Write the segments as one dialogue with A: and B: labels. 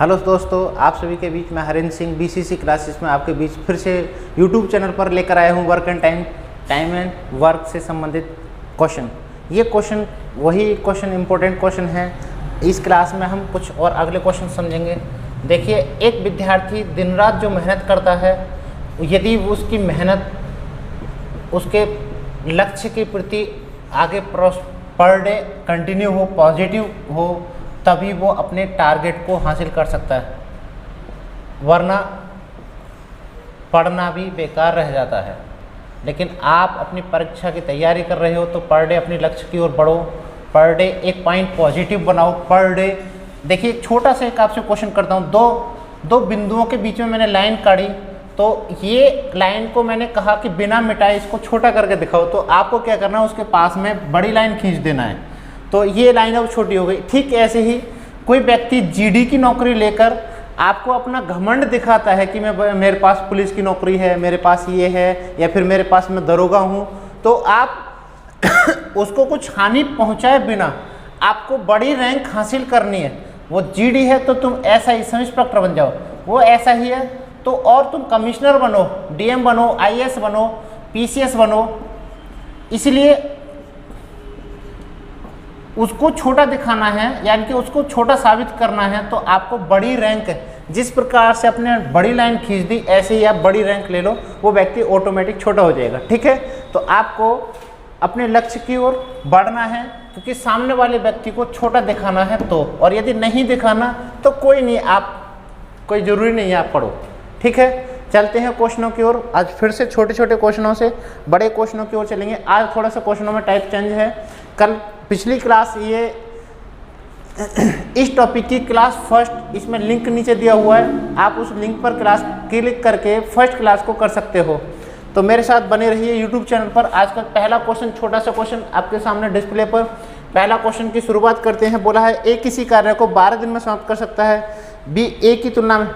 A: Hello दोस्तों, आप सभी के बीच में हरिंद्र सिंह बीसीसी क्लासेस में आपके बीच फिर से यूट्यूब चैनल पर लेकर आया हूँ work and time and work से संबंधित क्वेश्चन। ये क्वेश्चन वही क्वेश्चन इम्पोर्टेंट क्वेश्चन है। इस क्लास में हम कुछ और अगले क्वेश्चन समझेंगे। देखिए, एक विद्यार्थी दिन रात जो मेहनत करता है, यदि उसकी मेहनत उसके लक्ष्य के प्रति आगे पर डे कंटिन्यू हो, पॉजिटिव हो, तभी वो अपने टारगेट को हासिल कर सकता है, वरना पढ़ना भी बेकार रह जाता है। लेकिन आप अपनी परीक्षा की तैयारी कर रहे हो तो पर डे अपने लक्ष्य की ओर बढ़ो, पर डे एक पॉइंट पॉजिटिव बनाओ पर डे। देखिए, एक छोटा सा एक आपसे क्वेश्चन करता हूँ। दो बिंदुओं के बीच में मैंने लाइन काटी, तो ये लाइन को मैंने कहा कि बिना मिटाए इसको छोटा करके दिखाओ, तो आपको क्या करना है, उसके पास में बड़ी लाइन खींच देना है। तो ये लाइन अब छोटी हो गई। ठीक ऐसे ही कोई व्यक्ति जीडी की नौकरी लेकर आपको अपना घमंड दिखाता है कि मेरे पास पुलिस की नौकरी है, मेरे पास ये है, या फिर मेरे पास मैं दरोगा हूँ, तो आप उसको कुछ हानि पहुँचाए बिना आपको बड़ी रैंक हासिल करनी है। वो जीडी है तो तुम ऐसा ही सब इंस्पेक्टर बन जाओ, वो ऐसा ही है तो और तुम कमिश्नर बनो, डीएम बनो, आईएएस बनो, पीसीएस बनो। इसलिए उसको छोटा दिखाना है, यानी कि उसको छोटा साबित करना है, तो आपको बड़ी रैंक, जिस प्रकार से अपने बड़ी लाइन खींच दी ऐसे ही आप बड़ी रैंक ले लो, वो व्यक्ति ऑटोमेटिक छोटा हो जाएगा। ठीक है, तो आपको अपने लक्ष्य की ओर बढ़ना है, क्योंकि सामने वाले व्यक्ति को छोटा दिखाना है तो, और यदि नहीं दिखाना तो कोई नहीं, आप कोई ज़रूरी नहीं है आप पढ़ो। ठीक है, चलते हैं क्वेश्चनों की ओर। आज फिर से छोटे छोटे क्वेश्चनों से बड़े क्वेश्चनों की ओर चलेंगे। आज थोड़ा सा क्वेश्चनों में टाइप चेंज है। कल पिछली क्लास, ये इस टॉपिक की क्लास फर्स्ट, इसमें लिंक नीचे दिया हुआ है, आप उस लिंक पर क्लास क्लिक करके फर्स्ट क्लास को कर सकते हो। तो मेरे साथ बने रहिए यूट्यूब चैनल पर। आज का पहला क्वेश्चन, छोटा सा क्वेश्चन आपके सामने डिस्प्ले पर। पहला क्वेश्चन की शुरुआत करते हैं। बोला है ए किसी कार्य को 12 दिन में समाप्त कर सकता है, बी ए की तुलना में,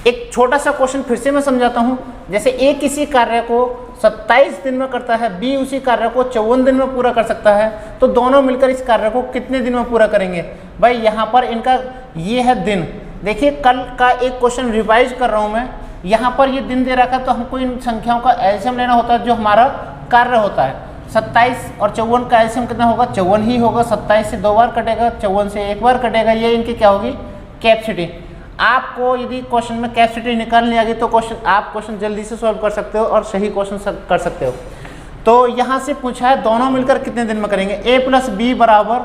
A: एक छोटा सा क्वेश्चन फिर से मैं समझाता हूं। जैसे ए किसी कार्य को 27 दिन में करता है, बी उसी कार्य को 54 दिन में पूरा कर सकता है, तो दोनों मिलकर इस कार्य को कितने दिन में पूरा करेंगे? भाई यहाँ पर इनका ये है दिन। देखिए, कल का एक क्वेश्चन रिवाइज कर रहा हूँ मैं। यहाँ पर ये दिन दे रखा है, तो हमको इन संख्याओं का एलसीएम लेना होता है जो हमारा कार्य होता है। 27 और 54 का एलसीएम कितना होगा? 54 ही होगा। 27 से 2 बार कटेगा, 54 से 1 बार कटेगा। ये इनकी क्या होगी? कैपेसिटी। आपको यदि क्वेश्चन में कैपेसिटी निकालनी आ गई तो आप क्वेश्चन जल्दी से सॉल्व कर सकते हो और सही क्वेश्चन कर सकते हो। तो यहाँ से पूछा है दोनों मिलकर कितने दिन में करेंगे? ए प्लस बी बराबर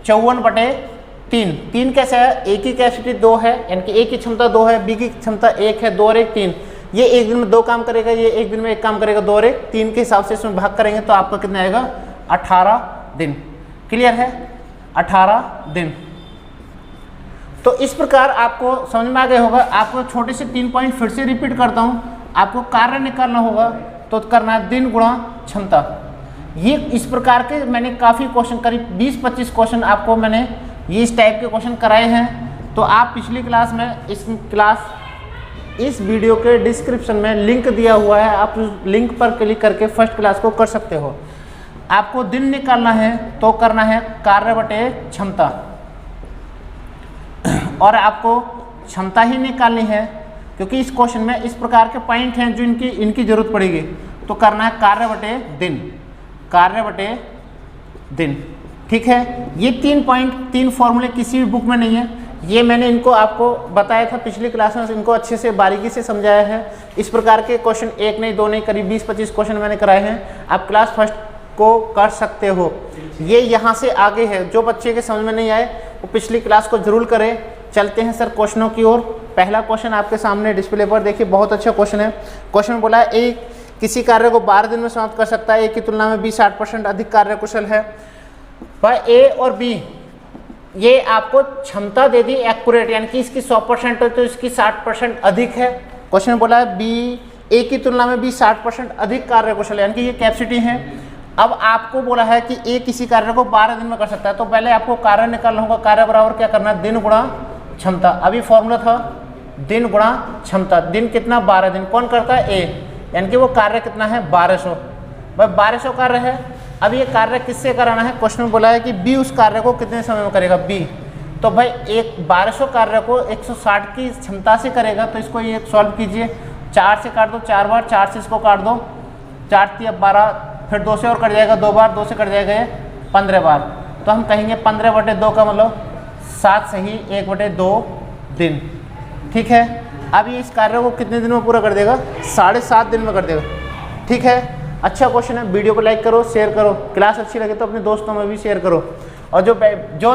A: 54/3। 3 कैसे है? ए की कैपेसिटी 2 है, यानी कि ए की क्षमता 2 है, बी की क्षमता 1 है। 2 और 1 3। ये एक दिन में 2 काम करेगा, ये एक दिन में 1 काम करेगा। 2 और 1 3 के हिसाब से इसमें भाग करेंगे तो आपका कितना आएगा? 18 दिन। क्लियर है? 18 दिन। तो इस प्रकार आपको समझ में आ गया होगा। आपको छोटे से 3 पॉइंट फिर से रिपीट करता हूँ। आपको कार्य निकालना होगा तो करना है दिन गुणा क्षमता। ये इस प्रकार के मैंने काफ़ी क्वेश्चन, करीब 20-25 क्वेश्चन आपको मैंने ये इस टाइप के क्वेश्चन कराए हैं। तो आप पिछली क्लास में इस वीडियो के डिस्क्रिप्शन में लिंक दिया हुआ है, आप उस लिंक पर क्लिक करके फर्स्ट क्लास को कर सकते हो। आपको दिन निकालना है तो करना है कार्य बटे क्षमता, और आपको क्षमता ही निकालनी है क्योंकि इस क्वेश्चन में इस प्रकार के पॉइंट हैं जो इनकी जरूरत पड़ेगी। तो करना है कार्य बटे दिन, कार्य बटे दिन। ठीक है, ये 3 पॉइंट, 3 फॉर्मूले किसी भी बुक में नहीं है। ये मैंने इनको आपको बताया था पिछली क्लास में, इनको अच्छे से बारीकी से समझाया है। इस प्रकार के क्वेश्चन 1 नहीं 2 नहीं, करीब 20-25 क्वेश्चन मैंने कराए हैं। आप क्लास फर्स्ट को कर सकते हो। ये यहाँ से आगे है। जो बच्चे के समझ में नहीं आए वो पिछली क्लास को जरूर करें। चलते हैं सर क्वेश्चनों की ओर। पहला क्वेश्चन आपके सामने डिस्प्ले पर देखिए, बहुत अच्छा क्वेश्चन है। क्वेश्चन बोला है ए किसी कार्य को 12 दिन में समाप्त कर सकता है, ए की तुलना में बी 60% अधिक कार्य कुशल है। भाई ए और बी, ये आपको क्षमता दे दी एक्यूरेट, यानी कि इसकी 100% है तो इसकी 60% अधिक है। क्वेश्चन बोला है बी ए की तुलना में बी 60% अधिक कार्य कुशल है, यानी कि ये कैपेसिटी है। अब आपको बोला है कि ए किसी कार्य को 12 दिन में कर सकता है, तो पहले आपको कार्य निकालना होगा। कार्य बराबर क्या करना है? दिन गुणा क्षमता। अभी फॉर्मूला था दिन गुणा क्षमता। दिन कितना? 12 दिन। कौन करता है? ए, यानी कि वो कार्य कितना है? 1200। भाई 1200 कार्य है अब ये कार्य किससे कराना है, क्वेश्चन में बोला है कि बी उस कार्य को कितने समय में करेगा बी। तो भाई एक 1200 कार्य को 160 की क्षमता से करेगा, तो इसको ये सॉल्व कीजिए। 4 से काट दो 4 बार, 4 से इसको काट दो 4 3 12, फिर 2 से और कट जाएगा 2 बार, 2 से कट जाएगा ये 15 बार। तो हम कहेंगे 15/2 का मतलब 7 सही 1/2 दिन। ठीक है, अब ये इस कार्य को कितने दिन में पूरा कर देगा, 7.5 दिन में कर देगा। ठीक है, अच्छा क्वेश्चन है। वीडियो को लाइक करो, शेयर करो, क्लास अच्छी लगे तो अपने दोस्तों में भी शेयर करो, और जो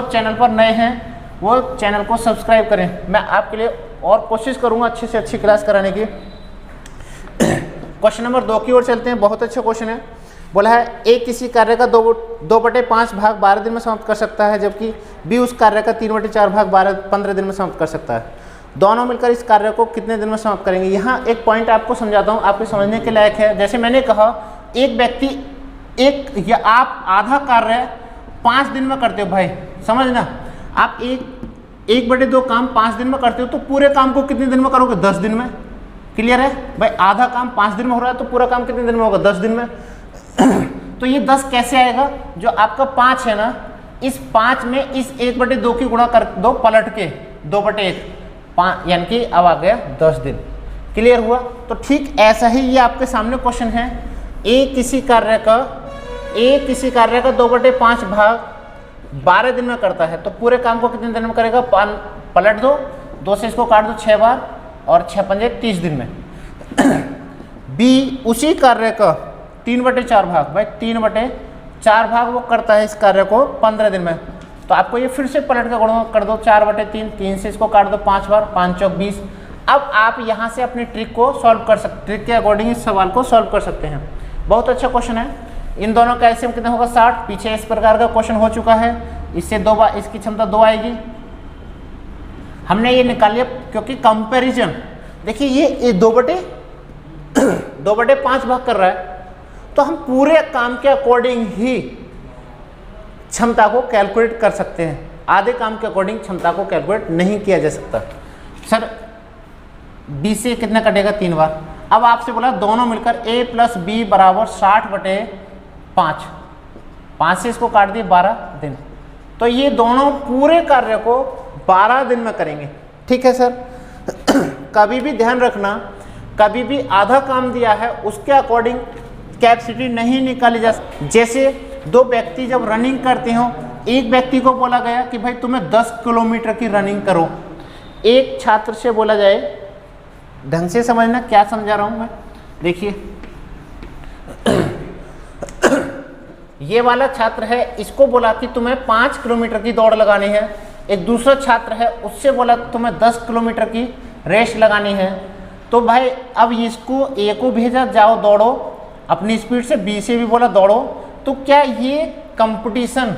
A: चैनल पर नए हैं वो चैनल को सब्सक्राइब करें। मैं आपके लिए और कोशिश करूँगा अच्छी से अच्छी क्लास कराने की। क्वेश्चन नंबर 2 की ओर चलते हैं। बहुत अच्छा क्वेश्चन है। बोला है ए किसी कार्य का 2/5 भाग 12 दिन में समाप्त कर सकता है, जबकि बी उस कार्य का 3/4 भाग 15 दिन में समाप्त कर सकता है। दोनों मिलकर इस कार्य को कितने दिन में समाप्त करेंगे। यहाँ एक पॉइंट आपको समझाता हूँ, आपके समझने के लायक है। जैसे मैंने कहा, एक व्यक्ति या आप आधा कार्य 5 दिन में करते हो। भाई समझना, आप 1/2 काम 5 दिन में करते हो, तो पूरे काम को कितने दिन में करोगे, 10 दिन में। क्लियर है भाई, आधा काम 5 दिन में हो रहा है, तो पूरा काम कितने दिन में होगा, 10 दिन में। तो ये 10 कैसे आएगा, जो आपका 5 है ना, इस 5 में इस 1/2 की गुणा कर दो पलट के, 2/1, यानी कि अब आ गया 10 दिन। क्लियर हुआ। तो ठीक ऐसा ही ये आपके सामने क्वेश्चन है। ए किसी कार्य का 2/5 भाग 12 दिन में करता है, तो पूरे काम को कितने दिन में करेगा, पलट दो, 2 से इसको काट दो 6 बार, और 6 पंजे 30 दिन में। बी उसी कार्य का 3/4 भाग, भाई 3/4 भाग वो करता है इस कार्य को 15 दिन में, तो आपको ये फिर से पलट कर दो 4/3, 3 से इसको काट दो 5 बार, 5 चौक 20। अब आप यहाँ से अपनी ट्रिक को सॉल्व कर सकते, ट्रिक के अकॉर्डिंग इस सवाल को सॉल्व कर सकते हैं। बहुत अच्छा क्वेश्चन है। इन दोनों का एलसीएम कितना होगा, 60। पीछे इस प्रकार का क्वेश्चन हो चुका है, इससे 2 बार इसकी क्षमता 2 आएगी। हमने ये निकाल लिया, क्योंकि कंपैरिजन देखिए ये 2/5 भाग कर रहा है, तो हम पूरे काम के अकॉर्डिंग ही क्षमता को कैलकुलेट कर सकते हैं। आधे काम के अकॉर्डिंग क्षमता को कैलकुलेट नहीं किया जा सकता। सर बी से कितना कटेगा, 3 बार। अब आपसे बोला दोनों मिलकर a + b = 60/5, 5 से इसको काट दिए 12 दिन, तो ये दोनों पूरे कार्य को 12 दिन में करेंगे। ठीक है सर। कभी भी ध्यान रखना, कभी भी आधा काम दिया है उसके अकॉर्डिंग कैपेसिटी नहीं निकाली जा सकती। जैसे 2 व्यक्ति जब रनिंग करते हो, एक व्यक्ति को बोला गया कि भाई तुम्हें 10 किलोमीटर की रनिंग करो, एक छात्र से बोला जाए, ढंग से समझना क्या समझा रहा हूं मैं, देखिए ये वाला छात्र है, इसको बोला कि तुम्हें 5 किलोमीटर की दौड़ लगानी है। एक दूसरा छात्र है, उससे बोला तुम्हें 10 किलोमीटर की रेस लगानी है। तो भाई अब इसको ए को भेजा, जाओ दौड़ो अपनी स्पीड से, बी से भी बोला दौड़ो। तो क्या ये कंपटीशन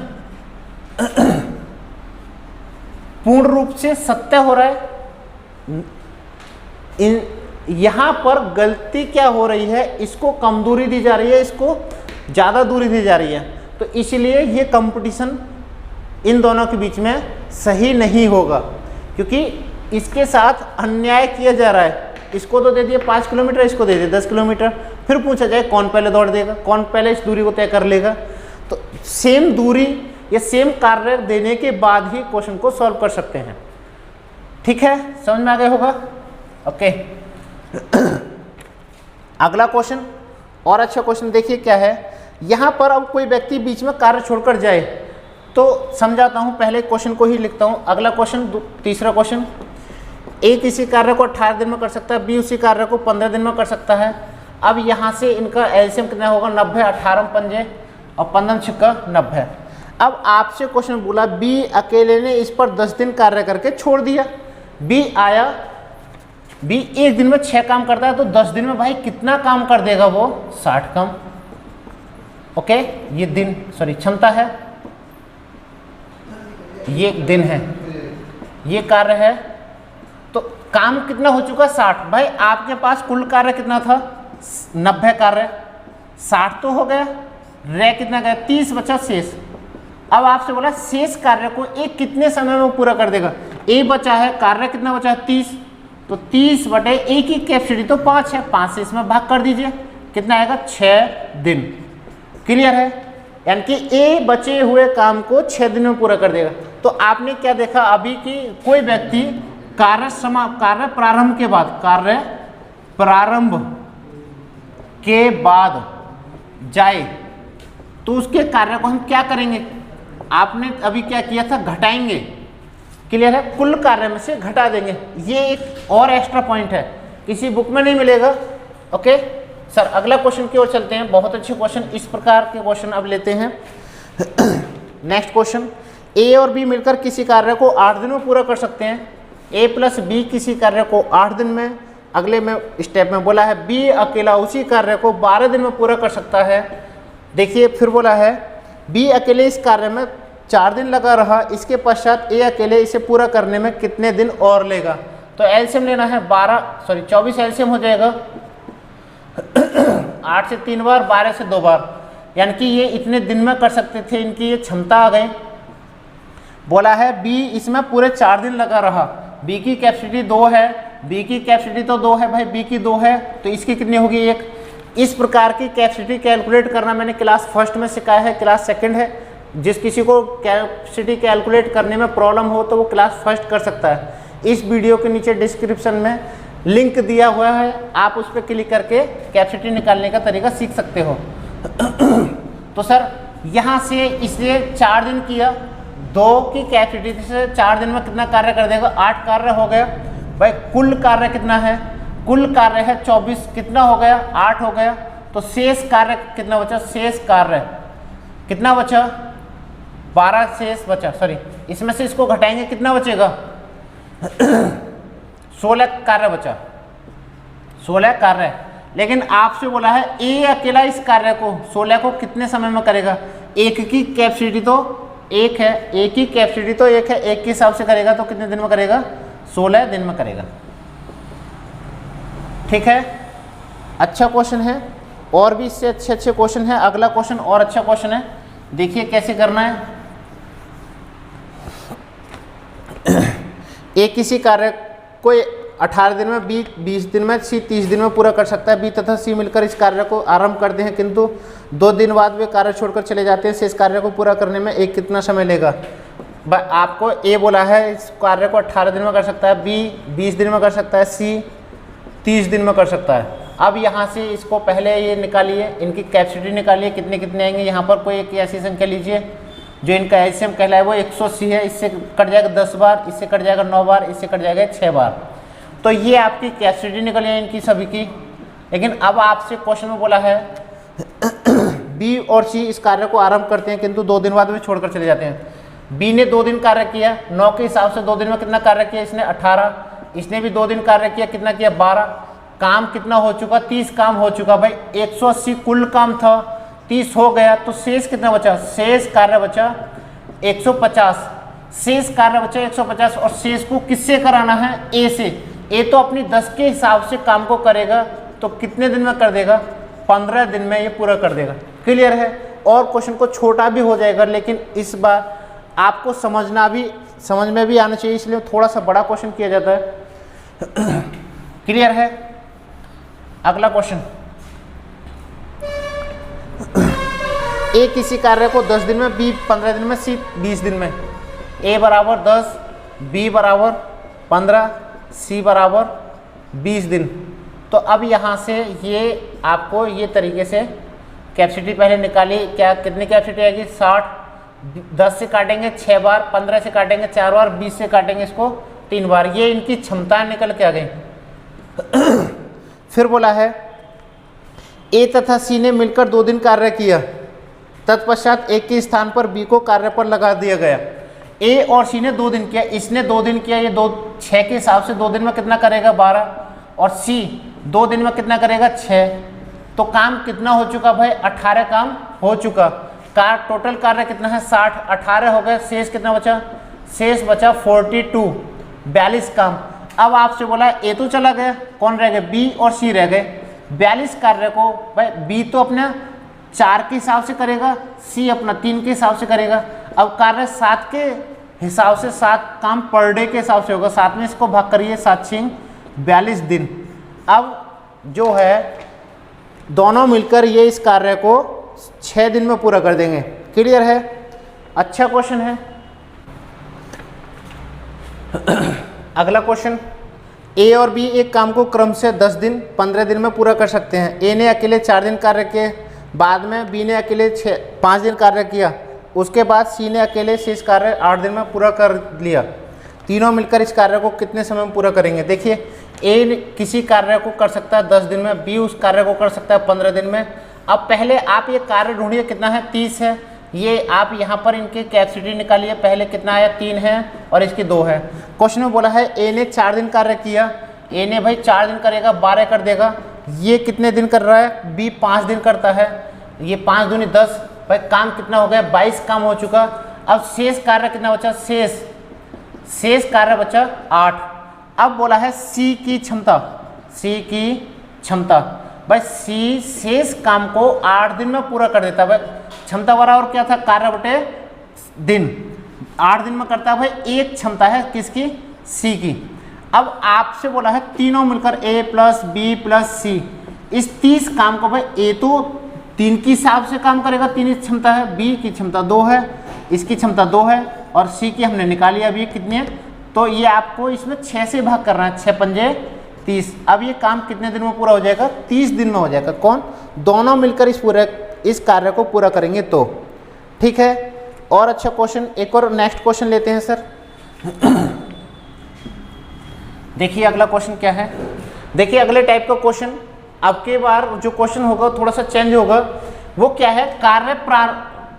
A: पूर्ण रूप से सत्य हो रहा है? यहाँ पर गलती क्या हो रही है, इसको कम दूरी दी जा रही है, इसको ज़्यादा दूरी दी जा रही है, तो इसलिए ये कंपटीशन इन दोनों के बीच में सही नहीं होगा, क्योंकि इसके साथ अन्याय किया जा रहा है। इसको तो दे दिए 5 किलोमीटर, इसको दे दिए 10 किलोमीटर, फिर पूछा जाए कौन पहले दौड़ देगा, कौन पहले इस दूरी को तय कर लेगा। तो सेम दूरी या सेम कार्य देने के बाद ही क्वेश्चन को सॉल्व कर सकते हैं। ठीक है, समझ में आ गया होगा। ओके अगला क्वेश्चन और अच्छा क्वेश्चन देखिए क्या है। यहाँ पर अब कोई व्यक्ति बीच में कार्य छोड़कर जाए, तो समझाता हूँ, पहले क्वेश्चन को ही लिखता हूँ। अगला क्वेश्चन, तीसरा क्वेश्चन, ए किसी कार्य को 18 दिन में कर सकता है, बी उसी कार्य को 15 दिन में कर सकता है। अब यहाँ से इनका एलसीएम कितना होगा, 90, 18 पंजे और 15 छिक्का 90। अब आपसे क्वेश्चन बोला बी अकेले ने इस पर 10 दिन कार्य करके छोड़ दिया। बी आया, बी एक दिन में 6 काम करता है, तो 10 दिन में भाई कितना काम कर देगा वो, 60 काम। ओके, ये दिन सॉरी क्षमता है, ये दिन है, ये कार्य है, तो काम कितना हो चुका, 60। भाई आपके पास कुल कार्य कितना था, 90 कार्य, 60 तो हो गया, रह कितना गया, 30 बचा शेष। अब आपसे बोला शेष कार्य को एक कितने समय में पूरा कर देगा। ए बचा है, कार्य कितना बचा है, 30, तो 30/1 की कैपेसिटी तो 5 है, 5 से इसमें भाग कर दीजिए, कितना आएगा, 6 दिन। क्लियर है। यानी कि ए बचे हुए काम को 6 दिन में पूरा कर देगा। तो आपने क्या देखा अभी कि कोई व्यक्ति कार्य प्रारंभ के बाद जाए तो उसके कार्य को हम क्या करेंगे, आपने अभी क्या किया था, घटाएंगे। क्लियर है, कुल कार्य में से घटा देंगे। ये एक और एक्स्ट्रा पॉइंट है, किसी बुक में नहीं मिलेगा। ओके सर, अगला क्वेश्चन की ओर चलते हैं। बहुत अच्छे क्वेश्चन, इस प्रकार के क्वेश्चन अब लेते हैं। नेक्स्ट क्वेश्चन, ए और बी मिलकर किसी कार्य को 8 दिन में पूरा कर सकते हैं। ए प्लस बी किसी कार्य को 8 दिन में, अगले में स्टेप में बोला है बी अकेला उसी कार्य को 12 दिन में पूरा कर सकता है। देखिए फिर बोला है बी अकेले इस कार्य में 4 दिन लगा रहा, इसके पश्चात ए अकेले इसे पूरा करने में कितने दिन और लेगा। तो एलसीएम लेना है 24 एलसीएम हो जाएगा 8 से 3 बार, 12 से 2 बार, यानी कि ये इतने दिन में कर सकते थे, इनकी ये क्षमता आ गई। बोला है बी इसमें पूरे 4 दिन लगा रहा, बी की कैपेसिटी 2 है, बी की कैपेसिटी तो 2 है भाई, बी की 2 है तो इसकी कितनी होगी 1। इस प्रकार की कैपेसिटी कैलकुलेट करना मैंने क्लास फर्स्ट में सिखाया है, क्लास सेकंड है। जिस किसी को कैपेसिटी कैलकुलेट करने में प्रॉब्लम हो तो वो क्लास फर्स्ट कर सकता है। इस वीडियो के नीचे डिस्क्रिप्शन में लिंक दिया हुआ है, आप उस पर क्लिक करके कैपेसिटी निकालने का तरीका सीख सकते हो। तो सर यहाँ से इसलिए 4 दिन किया, 2 की कैपेसिटी से 4 दिन में कितना कार्य कर देगा, 8 कार्य हो गया भाई। कुल कार्य कितना है, कुल कार्य है 24, कितना हो गया 8 हो गया। तो शेष कार्य कितना बचा, शेष कार्य कितना बचा 12 शेष बचा, सॉरी इसमें से इसको घटाएंगे कितना बचेगा 16 कार्य बचा, 16 कार्य। लेकिन आपसे बोला है ए अकेला इस कार्य को 16 को कितने समय में करेगा। एक की कैपेसिटी तो 1 है, एक की कैपेसिटी तो 1 है, एक के हिसाब से करेगा तो कितने दिन में करेगा, 16 दिन में करेगा। ठीक है, अच्छा क्वेश्चन है, और भी इससे अच्छे अच्छे क्वेश्चन है। अगला क्वेश्चन और अच्छा क्वेश्चन है, देखिए कैसे करना है। ए किसी कार्य को 18 दिन में, बी 20 दिन में, सी 30 दिन में पूरा कर सकता है। बी तथा सी मिलकर इस कार्य को आरंभ करते हैं, किंतु 2 दिन बाद वे कार्य छोड़कर चले जाते हैं। इस कार्य को पूरा करने में एक कितना समय लेगा। आपको ए बोला है इस कार्य को 18 दिन में कर सकता है, बी 20 दिन में कर सकता है, सी 30 दिन में कर सकता है। अब यहाँ से इसको पहले ये निकालिए, इनकी कैपेसिटी निकालिए, कितने कितने आएंगे। यहाँ पर कोई एक ऐसी संख्या लीजिए जो इनका एलसीएम कहलाए वो 180 है, इससे कट जाएगा 10 बार, इससे कट जाएगा 9 बार, इससे कट जाएगा 6 बार। तो ये आपकी कैपेसिटी निकली है इनकी सभी की। लेकिन अब आपसे क्वेश्चन में बोला है बी और सी इस कार्य को आरंभ करते हैं, किंतु 2 दिन बाद वे छोड़कर चले जाते हैं। बी ने 2 दिन कार्य किया, 9 के हिसाब से 2 दिन में कितना कार्य किया इसने 18, इसने भी 2 दिन कार्य किया, कितना किया 12। काम कितना हो चुका, 30 काम हो चुका भाई। 180 कुल काम था, 30 हो गया, तो शेष कितना बचा, शेष कार्य बचा 150, शेष कार्य बचा 150। और शेष को किससे कराना है, ए से। ए तो अपनी 10 के हिसाब से काम को करेगा, तो कितने दिन में कर देगा, 15 दिन में ये पूरा कर देगा। क्लियर है, और क्वेश्चन को छोटा भी हो जाएगा, लेकिन इस बार आपको समझ में भी आना चाहिए, इसलिए थोड़ा सा बड़ा क्वेश्चन किया जाता है। क्लियर है, अगला क्वेश्चन, ए किसी कार्य को 10 दिन में, बी 15 दिन में, सी 20 दिन में। ए बराबर 10, बी बराबर 15, सी बराबर 20 दिन। तो अब यहाँ से ये आपको ये तरीके से कैपेसिटी पहले निकाली, क्या कितनी कैपेसिटी आएगी 60, 10 से काटेंगे 6 बार, 15 से काटेंगे 4 बार, 20 से काटेंगे इसको 3 बार। ये इनकी क्षमता निकल के आ गई। फिर बोला है ए तथा सी ने मिलकर 2 दिन कार्य किया, तत्पश्चात एक के स्थान पर बी को कार्य पर लगा दिया गया। ए और सी ने 2 दिन किया, इसने 2 दिन किया, ये 6 के हिसाब से 2 दिन में कितना करेगा 12, और सी 2 दिन में कितना करेगा 6। तो काम कितना हो चुका भाई, 18 काम हो चुका। टोटल कार्य कितना है 60, 18 हो गए, शेष कितना बचा, शेष बचा 42, 42 काम। अब आपसे बोला ए तो चला गया, कौन रह गए, बी और सी रह गए। 42 कार्य को भाई बी तो अपना 4 के हिसाब से करेगा, सी अपना 3 के हिसाब से करेगा। अब कार्य 7 के हिसाब से, 7 काम पर डे के हिसाब से होगा, 7 में इसको भाग करिए, 7 6 42 दिन। अब जो है दोनों मिलकर ये इस कार्य को 6 दिन में पूरा कर देंगे। क्लियर है? अच्छा क्वेश्चन है। अगला क्वेश्चन, ए और बी एक काम को क्रम से 10 दिन 15 दिन में पूरा कर सकते हैं। ए ने अकेले 4 दिन कार्य किए, बाद में बी ने अकेले 5 दिन कार्य किया, उसके बाद सी ने अकेले शेष कार्य 8 दिन में पूरा कर लिया। तीनों मिलकर इस कार्य को कितने समय में पूरा करेंगे? देखिए, ए किसी कार्य को कर सकता है 10 दिन में, बी उस कार्य को कर सकता है 15 दिन में। अब पहले आप ये कार्य ढूंढिए, कितना है? 30 है। ये आप यहाँ पर इनकी कैपेसिटी निकालिए, पहले कितना आया? 3 है और इसकी 2 है। क्वेश्चन में बोला है ए ने 4 दिन कार्य किया, ए ने भाई 4 दिन करेगा 12 कर देगा। ये कितने दिन कर रहा है? बी 5 दिन करता है, ये 5 दूनी 10, भाई काम कितना हो गया? 22 काम हो चुका। अब शेष कार्य कितना बचा? शेष कार्य बचा 8। अब बोला है सी की क्षमता, सी की क्षमता, भाई सी शेष काम को 8 दिन में पूरा कर देता है। भाई क्षमता बराबर क्या था? कार्य बटे दिन, 8 दिन में करता है। भाई एक क्षमता है किसकी? सी की। अब आपसे बोला है तीनों मिलकर ए प्लस बी प्लस सी, इस 30 काम को, भाई ए तो 3 की हिसाब से काम करेगा, 3 की क्षमता है, बी की क्षमता 2 है, इसकी क्षमता 2 है और सी की हमने निकाली अभी कितनी है, तो ये आपको इसमें 6 से भाग करना है, 6 पंजे 30। अब ये काम कितने दिन में पूरा हो जाएगा? 30 दिन में हो जाएगा। कौन? दोनों मिलकर इस कार्य को पूरा करेंगे तो। ठीक है, और अच्छा क्वेश्चन, एक और नेक्स्ट क्वेश्चन लेते हैं सर। देखिए अगला क्वेश्चन क्या है। देखिए अगले टाइप का क्वेश्चन, अब के बार जो क्वेश्चन होगा थोड़ा सा चेंज होगा। वो क्या है?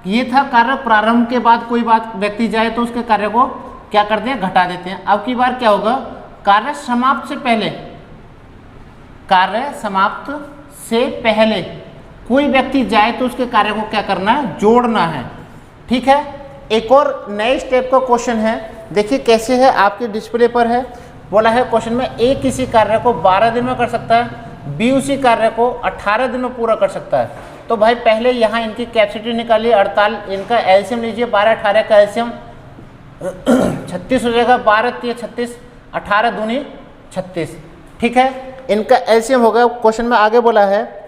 A: ये था कार्य प्रारंभ के बाद कोई बात व्यक्ति जाए तो उसके कार्य को क्या करते हैं? घटा देते हैं। अब की बार क्या होगा? कार्य समाप्त से पहले, कार्य समाप्त से पहले कोई व्यक्ति जाए तो उसके कार्य को क्या करना है? जोड़ना है। ठीक है, एक और नए स्टेप का क्वेश्चन है, देखिए कैसे है, आपके डिस्प्ले पर है। बोला है क्वेश्चन में ए किसी कार्य को 12 दिन में कर सकता है, बी उसी कार्य को 18 दिन में पूरा कर सकता है। तो भाई पहले यहाँ इनकी कैपेसिटी निकालिए, 48, इनका एलसीएम लीजिए, 12 18 का एलसीएम 36 हो जाएगा, 12 3 36, 18 दूनी 36। ठीक है, इनका एलसीएम हो गया। क्वेश्चन में आगे बोला है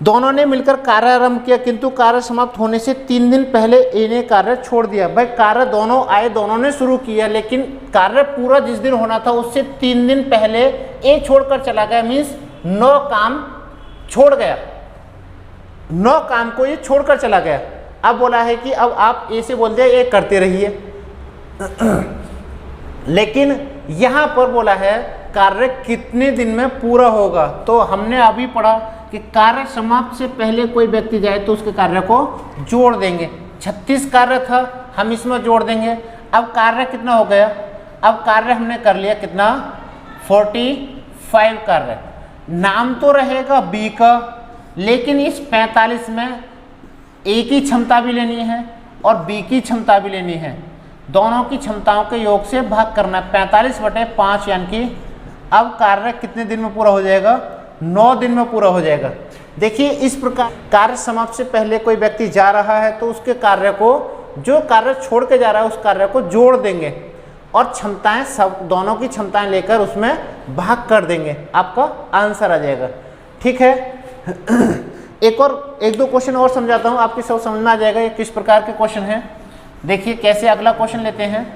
A: दोनों ने मिलकर कार्य आरंभ किया, किंतु कार्य समाप्त होने से 3 दिन पहले ए ने कार्य छोड़ दिया। भाई कार्य दोनों आए, दोनों ने शुरू किया, लेकिन कार्य पूरा जिस दिन होना था उससे 3 दिन पहले ए छोड़कर चला गया, मीन्स 9 काम छोड़ गया, 9 काम को ये छोड़कर चला गया। अब बोला है कि अब आप ए से बोल दिया ए करते रहिए, लेकिन यहां पर बोला है कार्य कितने दिन में पूरा होगा। तो हमने अभी पढ़ा कि कार्य समाप्त से पहले कोई व्यक्ति जाए तो उसके कार्य को जोड़ देंगे। 36 कार्य था, हम इसमें जोड़ देंगे। अब कार्य कितना हो गया? अब कार्य हमने कर लिया कितना? 45 कार्य। नाम तो रहेगा बी का, लेकिन इस 45 में ए की क्षमता भी लेनी है और बी की क्षमता भी लेनी है। दोनों की क्षमताओं के योग से भाग करना है, 45/5, यानी कि अब कार्य कितने दिन में पूरा हो जाएगा? 9 दिन में पूरा हो जाएगा। देखिए इस प्रकार कार्य समाप्त से पहले कोई व्यक्ति जा रहा है तो उसके कार्य को, जो कार्य छोड़ के जा रहा है उस कार्य को जोड़ देंगे और क्षमताएं सब, दोनों की क्षमताएं लेकर उसमें भाग कर देंगे, आपका आंसर आ जाएगा। ठीक है, एक दो क्वेश्चन और समझाता हूं, आपकी सब समझ में आ जाएगा ये किस प्रकार के क्वेश्चन है। देखिए कैसे, अगला क्वेश्चन लेते हैं।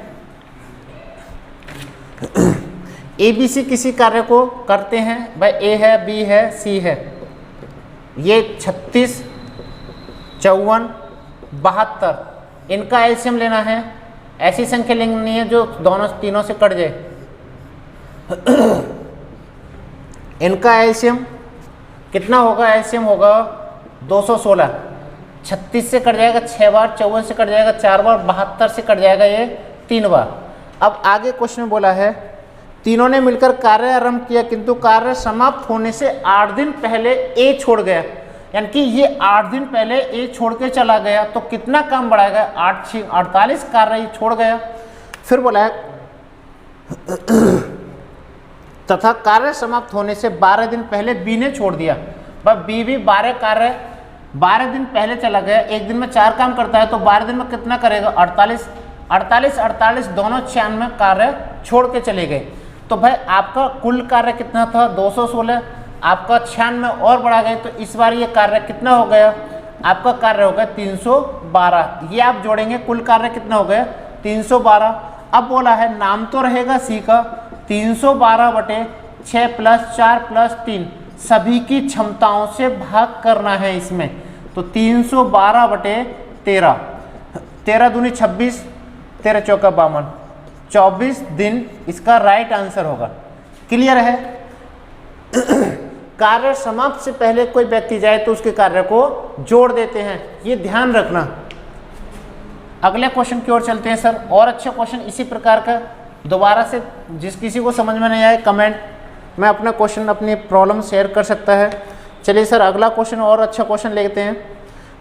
A: ए बी सी किसी कार्य को करते हैं, भाई ए है, बी है, सी है, ये 36 54 72, इनका एलसीएम लेना है। ऐसी संख्या लेनी है जो दोनों तीनों से कट जाए। इनका एलसीएम कितना होगा? एलसीएम होगा 216। 36 से कट जाएगा 6 बार, 54 से कट जाएगा 4 बार, 72 से कट जाएगा ये 3 बार। अब आगे क्वेश्चन में बोला है तीनों ने मिलकर कार्य आरंभ किया, किंतु कार्य समाप्त होने से 8 दिन पहले ए छोड़ गया, यानी कि ये 8 दिन पहले ए छोड़ के चला गया, तो कितना काम बढ़ाएगा? 8 6 48 कार्य ये छोड़ गया। फिर बोला है तथा कार्य समाप्त होने से 12 दिन पहले बी ने छोड़ दिया। बी भी 12 कार्य 12 दिन पहले चला गया, एक दिन में 4 काम करता है, तो 12 दिन में कितना करेगा? 48 48 48, दोनों 96 कार्य छोड़ के चले गए। तो भाई आपका कुल कार्य कितना था? 216। आपका 96 और बढ़ा गए, तो इस बार ये कार्य कितना हो गया, आपका कार्य हो गया 312। ये आप जोड़ेंगे, कुल कार्य कितना हो गया 312। अब बोला है नाम तो रहेगा सी का, 312/6 + 4 + 3 सभी की क्षमताओं से भाग करना है इसमें। तो 312/13, 13 दूनी 26, 13 चौका 52, 24 दिन इसका राइट आंसर होगा। क्लियर है। कार्य समाप्त से पहले कोई व्यक्ति जाए तो उसके कार्य को जोड़ देते हैं, ये ध्यान रखना। अगले क्वेश्चन की ओर चलते हैं सर, और अच्छा क्वेश्चन इसी प्रकार का दोबारा से, जिस किसी को समझ में नहीं आए कमेंट में अपना क्वेश्चन अपनी प्रॉब्लम शेयर कर सकता है। चलिए सर अगला क्वेश्चन और अच्छा क्वेश्चन लेते हैं।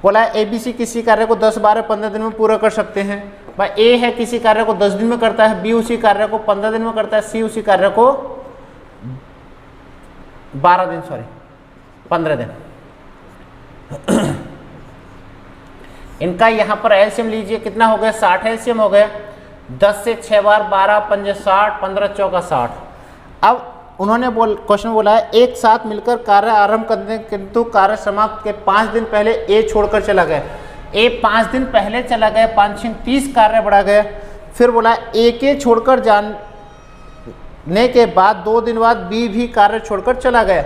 A: बोला है ABC किसी कार्य को 10, 12, 15 दिन में पूरा कर सकते हैं। भाई A है किसी कार्य को 10 दिन में करता है, B उसी कार्य को 15 दिन में करता है, C उसी कार्य को 15 दिन। इनका यहाँ पर एलसीएम लीजिए, कितना हो गया 60 एलसीएम हो गया। 10 से 6 बार 12 पंजे 60, 15 चौका 60। अब उन्होंने क्वेश्चन बोला है एक साथ मिलकर कार्य आरंभ करते हैं किंतु कार्य समाप्त के 5 दिन पहले ए छोड़कर चला गया। ए 5 दिन पहले चला गया, 5 × 30 कार्य बढ़ा गया। फिर बोला ए के छोड़कर जाने के बाद 2 दिन बाद बी भी कार्य छोड़कर चला गया।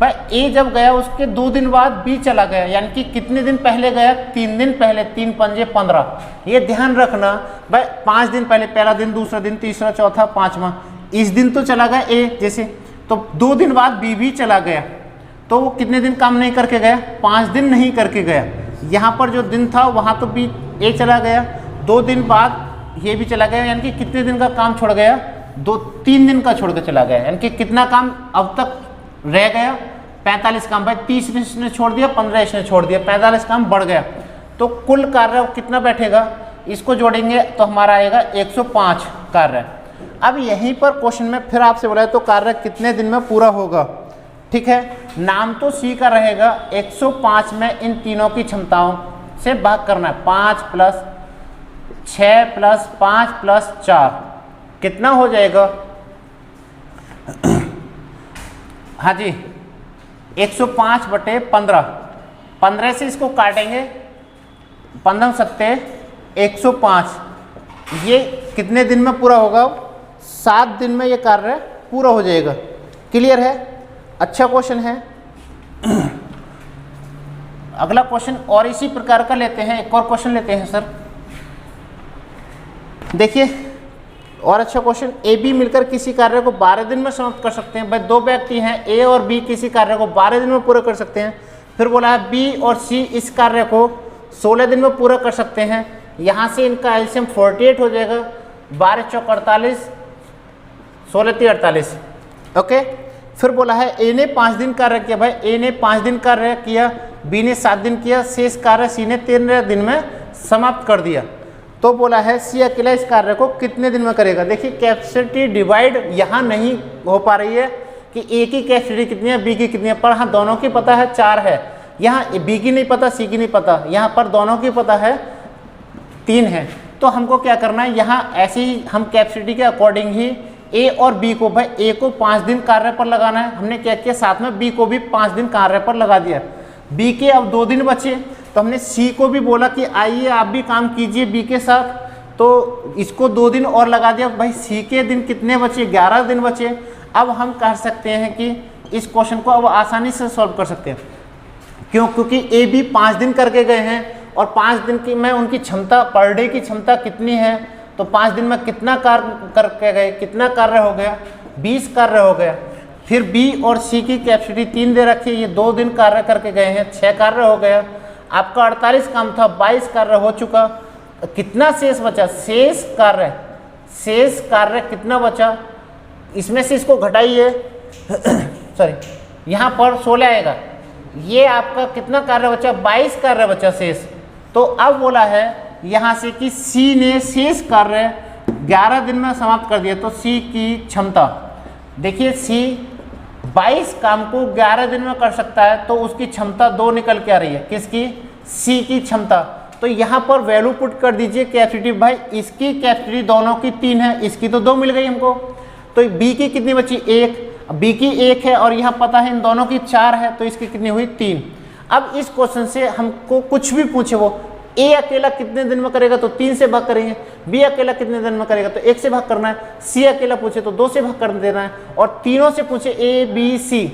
A: भाई ए जब गया उसके 2 दिन बाद बी चला गया, यानी कि कितने दिन पहले गया, 3 दिन पहले, 3 पंजे 15। ये ध्यान रखना भाई, 5 दिन पहले, पहला दिन, दूसरा दिन, तीसरा, चौथा, 5वां, इस दिन तो चला गया ए जैसे, तो 2 दिन बाद बी भी चला गया, तो वो कितने दिन काम नहीं करके गया, 5 दिन नहीं करके गया। यहाँ पर जो दिन था वहाँ तो बी ए चला गया, 2 दिन बाद ये भी चला गया, यानी कि कितने दिन का काम छोड़ गया, 3 दिन का छोड़ के चला गया। यानी कि कितना काम अब तक रह गया, 45 काम। भाई 30 इसने छोड़ दिया, 15 इसने छोड़ दिया, 45 काम बढ़ गया। तो कुल कार्य कितना बैठेगा, इसको जोड़ेंगे तो हमारा आएगा 105 कार्य। अब यहीं पर क्वेश्चन में फिर आपसे बोला है तो कार्य कितने दिन में पूरा होगा। ठीक है, नाम तो सी का रहेगा, 105 में इन तीनों की क्षमताओं से भाग करना है। 5 + 6 + 5 + 4 कितना हो जाएगा, हाँ जी 105/15। 15 से इसको काटेंगे, 15 सत्ते 105। ये कितने दिन में पूरा होगा, 7 दिन में ये कार्य पूरा हो जाएगा। क्लियर है, अच्छा क्वेश्चन है। अगला क्वेश्चन और इसी प्रकार का लेते हैं, एक और क्वेश्चन लेते हैं सर। देखिए और अच्छा क्वेश्चन, ए बी मिलकर किसी कार्य को 12 दिन में समाप्त कर सकते हैं। भाई 2 व्यक्ति हैं, ए और बी किसी कार्य को 12 दिन में पूरा कर सकते हैं। फिर बोला है बी और सी इस कार्य को 16 दिन में पूरा कर सकते हैं। यहाँ से इनका एलसीएम 48 हो जाएगा, 12 चौक 48, 16 × 48। ओके, फिर बोला है ए ने 5 दिन कार्य किया। भाई ए ने 5 दिन कार्य किया, बी ने 7 दिन किया, शेष कार्य सी ने 13 दिन में समाप्त कर दिया। तो बोला है सी अकेला इस कार्य को कितने दिन में करेगा। देखिए कैपेसिटी डिवाइड यहाँ नहीं हो पा रही है कि ए की कैपेसिटी कितनी है, बी की कितनी है, पर हाँ दोनों की पता है 4 है। यहाँ बी की नहीं पता, सी की नहीं पता, यहाँ पर दोनों की पता है 3 है। तो हमको क्या करना है, यहाँ ऐसे ही हम कैपेसिटी के अकॉर्डिंग ही ए और बी को, भाई ए को 5 दिन कार्य पर लगाना है, हमने क्या किया साथ में बी को भी 5 दिन कार्य पर लगा दिया। बी के अब 2 दिन बचे, तो हमने सी को भी बोला कि आइए आप भी काम कीजिए बी के साथ, तो इसको 2 दिन और लगा दिया। भाई सी के दिन कितने बचे, 11 दिन बचे। अब हम कह सकते हैं कि इस क्वेश्चन को अब आसानी से सॉल्व कर सकते हैं। क्यों, क्योंकि ए बी 5 दिन करके गए हैं और 5 दिन की में उनकी क्षमता पर डे की क्षमता कितनी है, तो 5 दिन में कितना कार्य करके गए, कितना कार्य हो गया, 20 कार्य हो गया। फिर बी और सी की कैपेसिटी 3 दे रखी है, ये 2 दिन कार्य करके गए हैं, 6 कार्य हो गया। आपका 48 काम था, 22 कार्य हो चुका। कितना शेष बचा, शेष कार्य कितना बचा, इसमें से इसको घटाइए सॉरी यहाँ पर 16 आएगा। ये आपका कितना कार्य बचा, 22 कार्य बचा शेष। तो अब बोला है यहाँ से कि सी ने शेष कार्य 11 दिन में समाप्त कर दिया। तो सी की क्षमता देखिए, सी 22 काम को 11 दिन में कर सकता है, तो उसकी क्षमता 2 निकल के आ रही है। किसकी, सी की क्षमता। तो यहाँ पर वैल्यू पुट कर दीजिए कैपेसिटी। भाई इसकी कैपेसिटी दोनों की 3 है, इसकी तो 2 मिल गई हमको। तो बी की कितनी बची, 1। बी की 1 है और यहाँ पता है इन दोनों की 4 है, तो इसकी कितनी हुई 3। अब इस क्वेश्चन से हमको कुछ भी पूछे वो, ए अकेला कितने दिन में करेगा तो 3 से भाग करेंगे, बी अकेला कितने दिन में करेगा तो 1 से भाग करना है, सी अकेला पूछे तो 2 से भाग कर देना है, और तीनों से पूछे ए बी सी,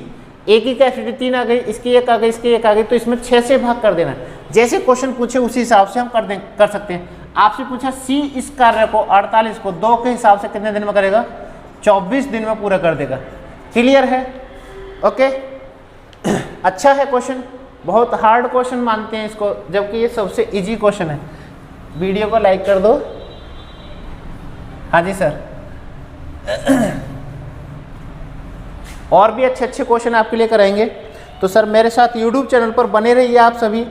A: ए की कैपेसिटी 3 आ गई, इसकी 1 आ गई, इसकी 1 आ गई, तो इसमें 6 से भाग कर देना है। जैसे क्वेश्चन पूछे उसी हिसाब से हम कर सकते हैं। आपसे पूछा सी इस कार्य को 48 को 2 के हिसाब से कितने दिन में करेगा, 24 दिन में पूरा कर देगा। क्लियर है? ओके, अच्छा है क्वेश्चन, बहुत हार्ड क्वेश्चन मानते हैं इसको, जबकि ये सबसे इजी क्वेश्चन है। वीडियो को लाइक कर दो। हाँ जी सर, और भी अच्छे अच्छे क्वेश्चन आपके लिए कराएंगे, तो सर मेरे साथ यूट्यूब चैनल पर बने रहिए आप सभी।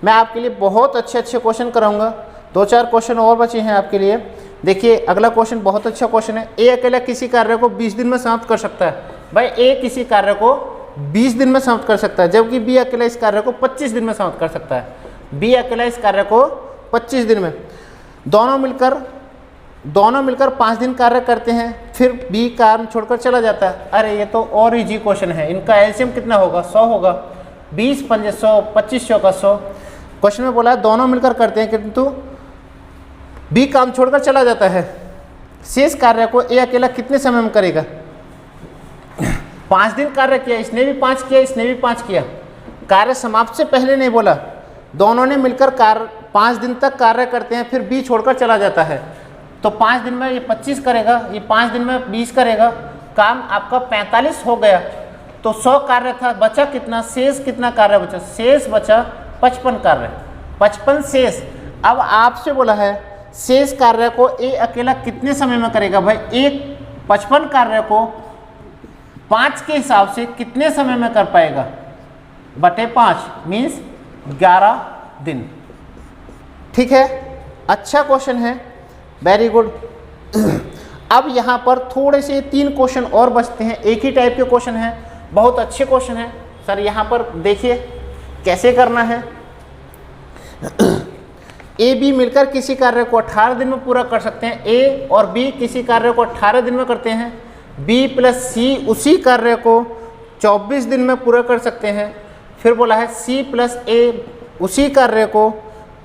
A: मैं आपके लिए बहुत अच्छे अच्छे क्वेश्चन कराऊंगा। 2-4 क्वेश्चन और बचे हैं आपके लिए। देखिए अगला क्वेश्चन बहुत अच्छा क्वेश्चन है। ए अकेला किसी कार्य को 20 दिन में समाप्त कर सकता है। भाई ए किसी कार्य को 20 दिन में समाप्त कर सकता है, जबकि बी अकेला इस कार्य को 25 दिन में समाप्त कर सकता है। बी अकेला इस कार्य को 25 दिन में, दोनों मिलकर 5 दिन कार्य करते हैं, फिर बी काम छोड़कर चला जाता है। अरे ये तो और इजी क्वेश्चन है, इनका एलसीएम कितना होगा, 100 होगा। 20 पंजे 100, 25 का 100। क्वेश्चन में बोला है दोनों मिलकर करते हैं किंतु बी काम छोड़कर चला जाता है। शेष कार्य को ए अकेला कितने समय में करेगा। 5 दिन कार्य किया, इसने भी 5 किया, इसने भी 5 किया। कार्य समाप्त से पहले नहीं बोला, दोनों ने मिलकर 5 दिन तक कार्य करते हैं, फिर बी छोड़कर चला जाता है। तो 5 दिन में ये 25 करेगा, ये 5 दिन में 20 करेगा, काम आपका 45 हो गया। तो 100 कार्य था, बचा कितना, शेष कितना कार्य बचा, शेष बचा 55 कार्य, 55 शेष। अब आपसे बोला है शेष कार्य को ए अकेला कितने समय में करेगा। भाई एक 55 कार्य को 5 के हिसाब से कितने समय में कर पाएगा, बटे 5 मीन्स 11 दिन। ठीक है, अच्छा क्वेश्चन है, वेरी गुड। अब यहाँ पर थोड़े से 3 क्वेश्चन और बचते हैं, एक ही टाइप के क्वेश्चन हैं, बहुत अच्छे क्वेश्चन हैं। सर यहाँ पर देखिए कैसे करना है। ए बी मिलकर किसी कार्य को 18 दिन में पूरा कर सकते हैं। ए और बी किसी कार्य को 18 दिन में करते हैं। बी प्लस सी उसी कार्य को 24 दिन में पूरा कर सकते हैं। फिर बोला है सी प्लस ए उसी कार्य को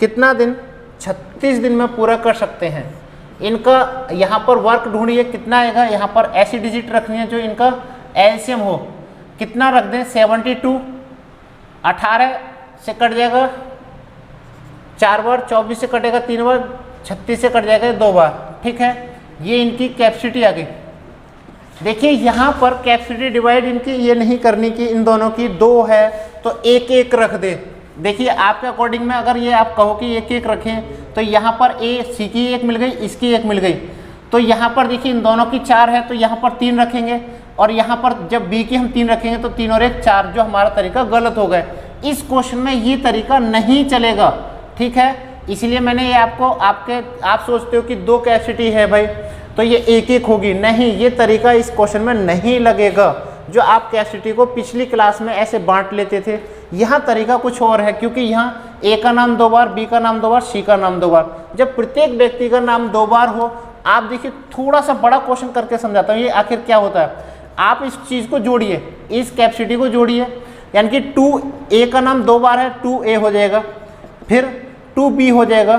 A: कितना दिन, 36 दिन में पूरा कर सकते हैं। इनका यहाँ पर वर्क ढूंढिए कितना आएगा। यहाँ पर ऐसी डिजिट रखनी है जो इनका एलसीएम हो। कितना रख दें, 72, 18 से कट जाएगा 4 बार, 24 से कटेगा 3 बार, 36 से कट जाएगा 2 बार। ठीक है, ये इनकी कैपेसिटी आ गई। देखिए यहाँ पर कैपेसिटी डिवाइड इनकी ये नहीं करनी कि इन दोनों की 2 है तो 1-1 रख दे। देखिए आपके अकॉर्डिंग में अगर ये आप कहो कि 1-1 रखें तो यहाँ पर ए सी की 1 मिल गई, इसकी 1 मिल गई। तो यहाँ पर देखिए इन दोनों की 4 है तो यहाँ पर 3 रखेंगे, और यहाँ पर जब बी की हम 3 रखेंगे तो 3 और 1 4, जो हमारा तरीका गलत हो गया। इस क्वेश्चन में ये तरीका नहीं चलेगा। ठीक है, इसलिए मैंने ये आप सोचते हो कि 2 कैपेसिटी है भाई तो ये 1-1 होगी, नहीं, ये तरीका इस क्वेश्चन में नहीं लगेगा। जो आप कैपेसिटी को पिछली क्लास में ऐसे बांट लेते थे, यहाँ तरीका कुछ और है, क्योंकि यहाँ ए का नाम 2 बार, बी का नाम 2 बार, सी का नाम 2 बार। जब प्रत्येक व्यक्ति का नाम 2 बार हो, आप देखिए थोड़ा सा बड़ा क्वेश्चन करके समझाता हूँ ये आखिर क्या होता है। आप इस चीज़ को जोड़िए, इस कैपेसिटी को जोड़िए, यानी कि 2a का नाम 2 बार है, 2a हो जाएगा, फिर 2b हो जाएगा,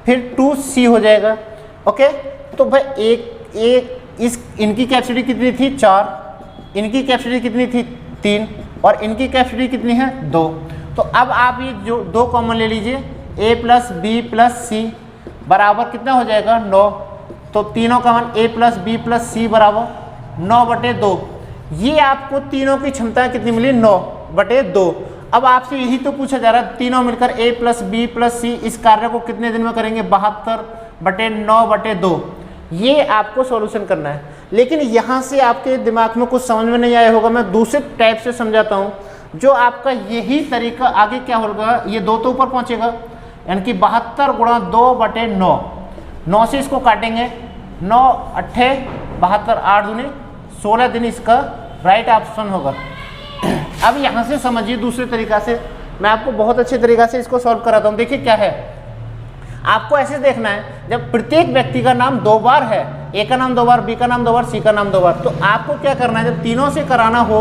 A: फिर 2c हो जाएगा। ओके, तो भाई इनकी कैपेसिटी कितनी थी, 4, इनकी कैपेसिटी कितनी थी, 3, और इनकी कैपेसिटी कितनी है, 2। तो अब आप ये जो 2 कॉमन ले लीजिए, a plus B plus C बराबर कितना हो जाएगा, 9। तो तीनों common a plus B plus C बराबर 9/2। ये आपको तीनों की क्षमता कितनी मिली, 9/2। अब आपसे यही तो पूछा जा रहा है, तीनों मिलकर a प्लस बी प्लस सी इस कार्य को कितने दिन में करेंगे, 72/9/2। ये आपको सॉल्यूशन करना है। लेकिन यहाँ से आपके दिमाग में कुछ समझ में नहीं आया होगा, मैं दूसरे टाइप से समझाता हूँ। जो आपका यही तरीका आगे क्या होगा, ये 2 तो ऊपर पहुँचेगा, यानी कि 72 गुणा 2/9। 9 से इसको काटेंगे, 9 8 72, 8 दूनी 16 दिन इसका राइट ऑप्शन होगा। अब यहाँ से समझिए दूसरे तरीका से, मैं आपको बहुत अच्छे तरीका से इसको सॉल्व कराता हूँ। देखिए क्या है, आपको ऐसे देखना है, जब प्रत्येक व्यक्ति का नाम 2 बार है, ए का नाम 2 बार, बी का नाम 2 बार, सी का नाम 2 बार। तो आपको क्या करना है, जब तीनों से कराना हो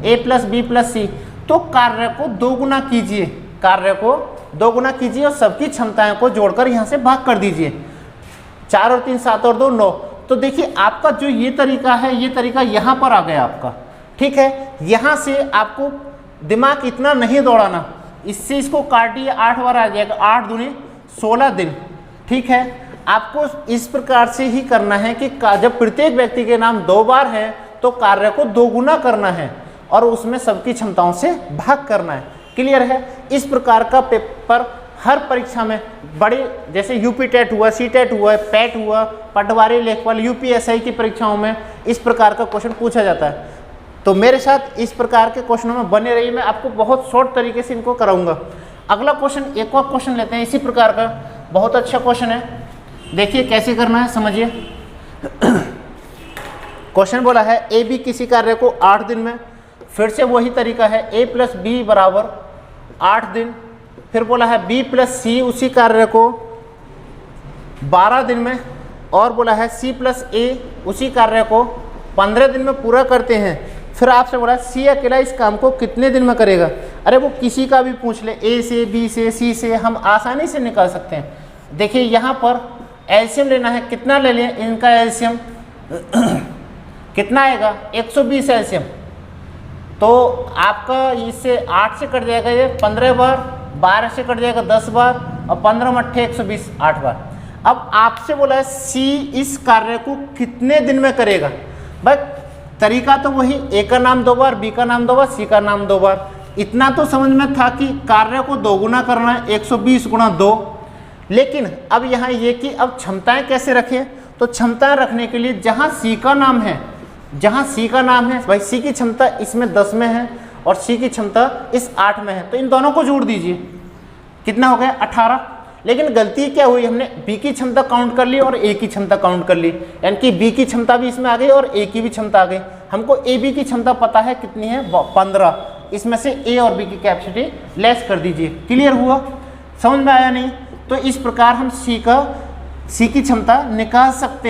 A: ए प्लस बी प्लस सी, तो कार्य को 2 गुना कीजिए, कार्य को 2 गुना कीजिए और सबकी क्षमताएं को जोड़कर यहाँ से भाग कर दीजिए। 4 और 3 7 और 2 9। तो देखिए आपका जो ये तरीका है, ये तरीका यहाँ पर आ गया आपका, ठीक है। यहाँ से आपको दिमाग इतना नहीं दौड़ाना, इससे इसको काटिए 8 बार आ जाएगा, 8 दूनी 16 दिन, ठीक है। आपको इस प्रकार से ही करना है कि जब प्रत्येक व्यक्ति के नाम 2 बार है तो कार्य को 2 गुना करना है और उसमें सबकी क्षमताओं से भाग करना है। क्लियर है? इस प्रकार का पेपर हर परीक्षा में बड़ी, जैसे यूपी टेट हुआ, सी टेट हुआ, पैट हुआ, पटवारी लेखपाल, यूपीएसआई की परीक्षाओं में इस प्रकार का क्वेश्चन पूछा जाता है। तो मेरे साथ इस प्रकार के क्वेश्चनों में बने रहिए, मैं आपको बहुत शॉर्ट तरीके से इनको कराऊंगा। अगला क्वेश्चन, एक और क्वेश्चन लेते हैं इसी प्रकार का, बहुत अच्छा क्वेश्चन है। देखिए कैसे करना है, समझिए। क्वेश्चन बोला है ए बी किसी कार्य को 8 दिन में, फिर से वही तरीका है, ए प्लस बी बराबर 8 दिन। फिर बोला है बी प्लस सी उसी कार्य को 12 दिन में, और बोला है सी प्लस ए उसी कार्य को 15 दिन में पूरा करते हैं। फिर आपसे बोला सी अकेला इस काम को कितने दिन में करेगा। अरे वो किसी का भी पूछ ले, ए से, बी से, सी से, हम आसानी से निकाल सकते हैं। देखिए यहाँ पर एलसीएम लेना है, कितना ले लें इनका एलसीएम कितना आएगा, 120 एलसीएम। तो आपका इससे 8 से कट जाएगा ये 15 बार, 12 से कट जाएगा 10 बार, और 15 मट्ठे 120 8 बार। अब आपसे बोला है सी इस कार्य को कितने दिन में करेगा। भाई तरीका तो वही, ए का नाम 2 बार, बी का नाम 2 बार, सी का नाम 2 बार। इतना तो समझ में था कि कार्य को 2 गुना करना है, 120 गुणा 2। लेकिन अब यहाँ ये कि अब क्षमताएं कैसे रखें, तो क्षमताएं रखने के लिए जहाँ सी का नाम है, जहाँ सी का नाम है, भाई सी की क्षमता इसमें 10 में है और सी की क्षमता इस 8 में है, तो इन दोनों को जोड़ दीजिए, कितना हो गया 18। लेकिन गलती क्या हुई, हमने बी की क्षमता काउंट कर ली और ए की क्षमता काउंट कर ली, यानी कि बी की क्षमता भी इसमें आ गई और ए की भी क्षमता आ गई। हमको ए बी की क्षमता पता है कितनी है, 15। इसमें से ए और बी की कैपेसिटी लेस कर दीजिए। क्लियर हुआ? समझ में आया नहीं? तो इस प्रकार हम सी की क्षमता निकाल सकते हैं।